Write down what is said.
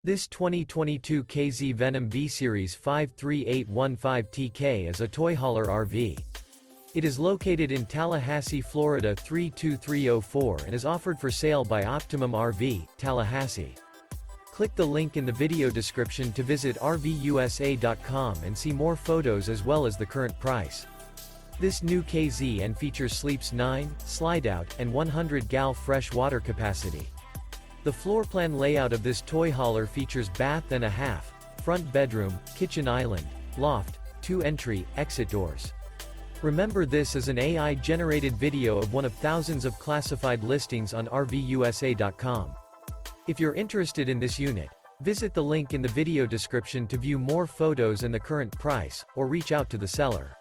This 2022 K-Z Venom V-Series V3815TK is a toy hauler RV. It is located in Tallahassee, Florida 32304 and is offered for sale by Optimum RV, Tallahassee. Click the link in the video description to visit RVUSA.com and see more photos as well as the current price. This new KZN features sleeps 9, Slideout, and 100 gal fresh water capacity. The floor plan layout of this toy hauler features bath and a half, front bedroom, kitchen island, loft, 2 entry, exit doors. Remember, this is an AI-generated video of one of thousands of classified listings on RVUSA.com. If you're interested in this unit, visit the link in the video description to view more photos and the current price, or reach out to the seller.